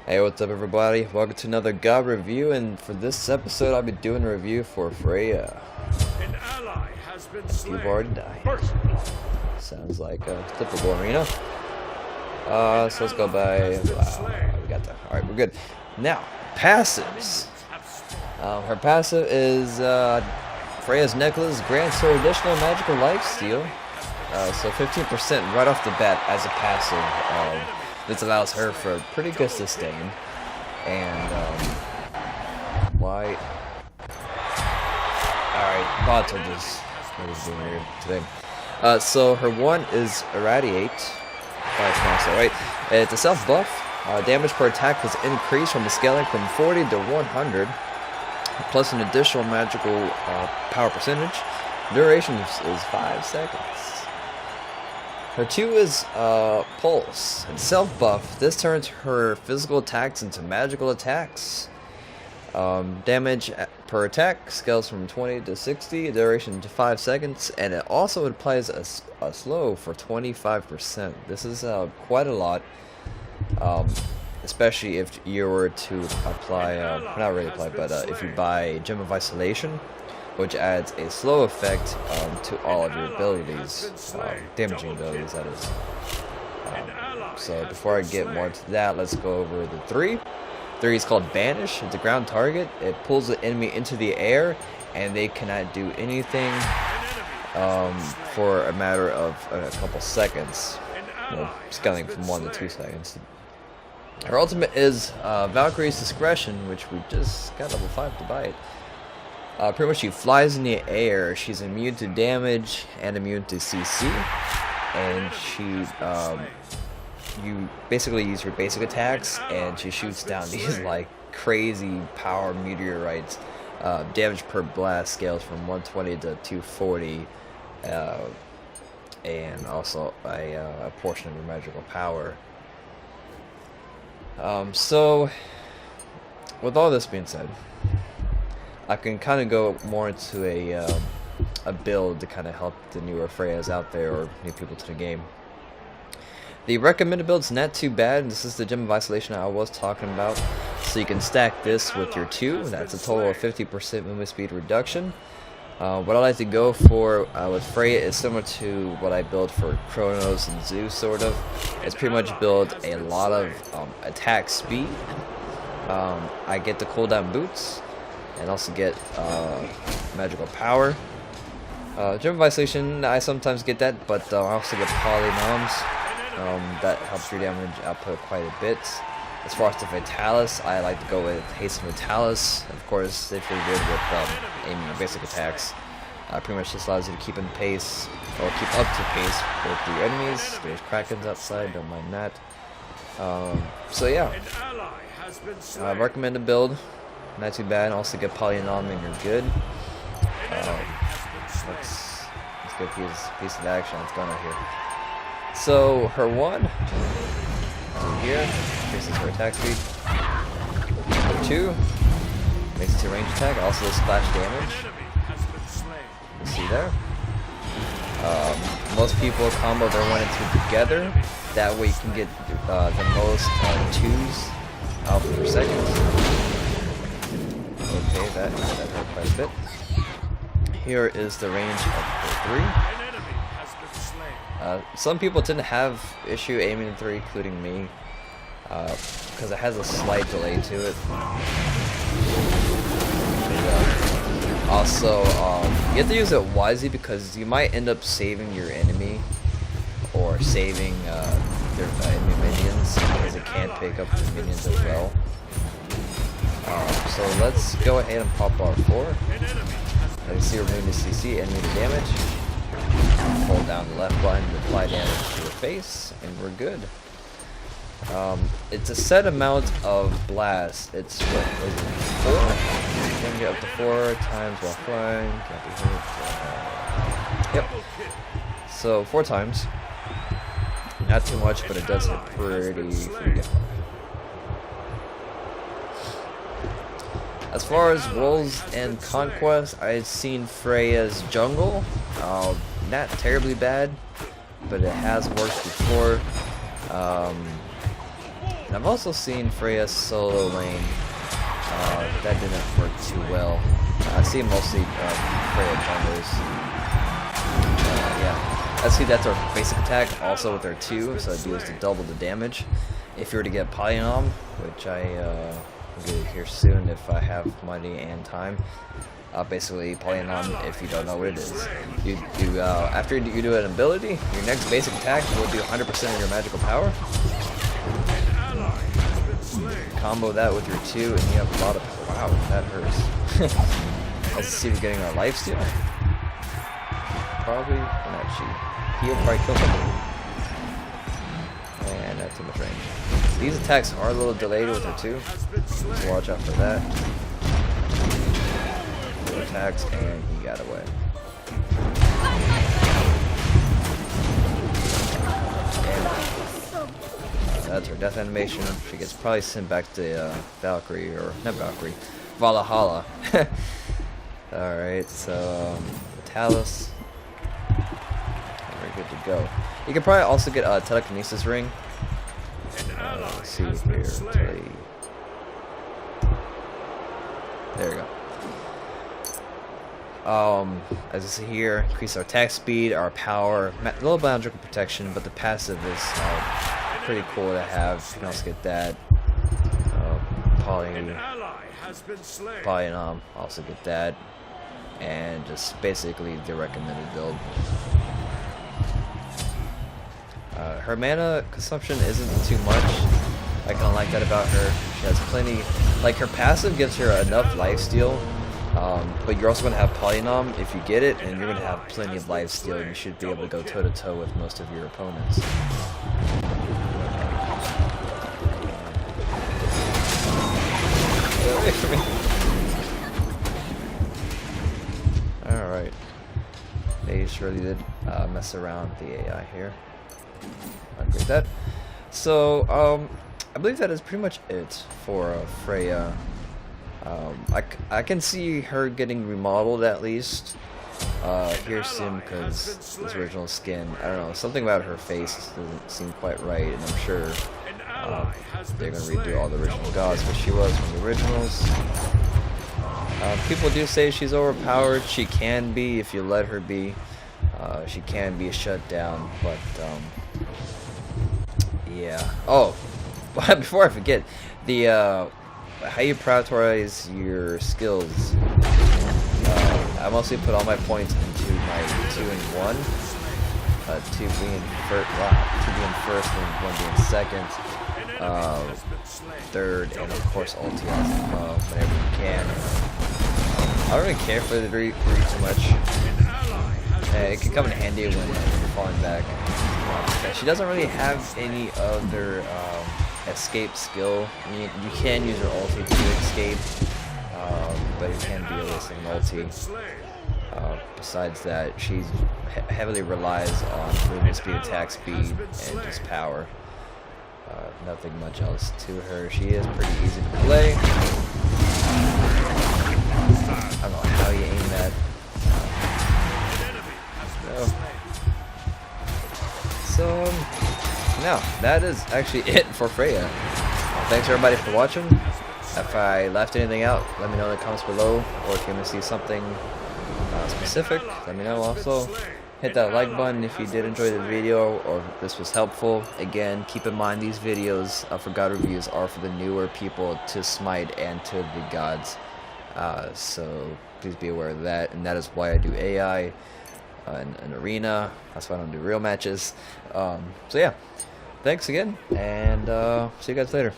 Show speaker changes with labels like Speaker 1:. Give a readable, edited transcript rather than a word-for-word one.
Speaker 1: Hey, what's up everybody? Welcome to another God review, and for this episode I'll be doing a review for Freya.
Speaker 2: An ally has been slain.
Speaker 1: You've already died. Sounds like a typical arena. So let's go by... Wow, we got that. Alright, we're good. Now, passives. Her passive is Freya's Necklace grants her additional magical lifesteal. So 15% right off the bat as a passive. This allows her for a pretty good sustain. And, why? Alright, bots are just being weird today. So her one is Irradiate. Right? It's a self buff. Damage per attack was increased from the scaling from 40 to 100, plus an additional magical power percentage. Duration is 5 seconds. Her 2 is Pulse. It's self buff. This turns her physical attacks into magical attacks. Damage per attack scales from 20 to 60, duration to 5 seconds, and it also applies a slow for 25%. This is quite a lot, especially if you were to apply, not really apply, but if you buy Gem of Isolation, which adds a slow effect to all of your abilities, damaging abilities, that is. So before I get more into that, let's go over the 3. 3 is called Banish. It's a ground target. It pulls the enemy into the air, and they cannot do anything for a matter of a couple seconds, scaling from 1 to 2 seconds. Her ultimate is Valkyrie's Discretion, which we just got level 5 to buy it. Pretty much she flies in the air. She's immune to damage and immune to CC, and she you basically use her basic attacks, and she shoots down these like crazy power meteorites. Damage per blast scales from 120 to 240, and also a portion of her magical power. So with all this being said, I can kind of go more into a build to kind of help the newer Freyas out there, or new people to the game. The recommended build's not too bad. This is the Gem of Isolation I was talking about. So you can stack this with your 2. That's a total of 50% movement speed reduction. What I like to go for with Freya is similar to what I build for Kronos and Zeus, sort of. It's pretty much build a lot of attack speed. I get the cooldown boots, and also get magical power. Gem of Isolation, I sometimes get that, but I also get Polynoms. That helps your damage output quite a bit. As far as the Vitalis, I like to go with Haste and Vitalis. Of course, if you're good with aiming your basic attacks, pretty much just allows you to keep in pace, or keep up to pace with your enemies. There's Krakens outside, don't mind that. So yeah, recommended build. Not too bad. Also get Polynom and you're good. Let's get a piece of action. What's going on here? So her 1 here increases her attack speed. Her 2 makes it to range attack. Also splash damage. You see there. Most people combo their 1 and 2 together. That way you can get the most 2s out per second. Okay, that hurt quite a bit. Here is the range of the 3. Some people tend to have issue aiming in 3, including me, because it has a slight delay to it. Also, you have to use it wisely, because you might end up saving your enemy, or saving their enemy minions, because it can pick up the minions as well. So let's go ahead and pop our 4. Let me see, remove the CC, enemy to damage. Hold down the left button to apply damage to your face, and we're good. It's a set amount of blast. It's what is it, 4? You can get up to 4 times while flying. Can't be hit. Yep. So 4 times. Not too much, but it does hit pretty good. As far as roles and conquest, I've seen Freya's jungle. Not terribly bad, but it has worked before. And I've also seen Freya solo lane. That didn't work too well. I see mostly Freya junglers. Yeah, I see that's her basic attack, also with her 2, so it deals to double the damage. If you were to get Polyonom, which I will get here soon if I have money and time. Basically, Polyonom, if you don't know what it is, after you do an ability, your next basic attack will do 100% of your magical power. Combo that with your 2, and you have a lot of power. Wow, that hurts. Let's see if we're getting our lifesteal. Probably not cheap. He'll probably kill somebody. And that's too much range. These attacks are a little delayed with her 2, so watch out for that. Attacks, and he got away. And that's her death animation. She gets probably sent back to Valkyrie, or not Valkyrie, Valhalla. Alright, so Talus. We're good to go. You can probably also get a telekinesis ring. Let's see here. There we go. As you see here, increase our attack speed, our power, a little magical protection, but the passive is pretty cool to have. You can also get that. Polyonom, also get that. And just basically the recommended build. Her mana consumption isn't too much. I kind of like that about her. She has plenty, like her passive gives her enough lifesteal. But you're also going to have Polyonom if you get it, and you're going to have plenty of lifesteal, and you should be able to go toe-to-toe with most of your opponents. Alright. They surely did mess around with the AI here. I agree with that. So, I believe that is pretty much it for Freya. I can see her getting remodeled at least here soon, because this original skin, I don't know, something about her face doesn't seem quite right, and I'm sure they're going to redo all the original gods, but she was from the originals. People do say she's overpowered. She can be if you let her be. She can be shut down, but yeah. Oh, before I forget, the how you prioritize your skills. I mostly put all my points into my 2 and 1. 2 being first and 1 being second. Third, and of course ulti whenever you can. I don't really care for the 3 too much. It can come in handy when you're falling back. She doesn't really have any other escape skill. I mean, you can use her ulti to escape, but it can be a wasting ulti. Besides that, she heavily relies on movement speed, attack speed, and just power. Nothing much else to her. She is pretty easy to play. I don't know how you aim that. So, now, that is actually it for Freya. Thanks everybody for watching. If I left anything out, let me know in the comments below, or if you want to see something specific, let me know also. Hit that like button if you did enjoy the video, or if this was helpful. Again, keep in mind these videos for God reviews are for the newer people to Smite and to the gods. So please be aware of that, and that is why I do AI in arena. That's why I don't do real matches. So yeah, thanks again, and see you guys later.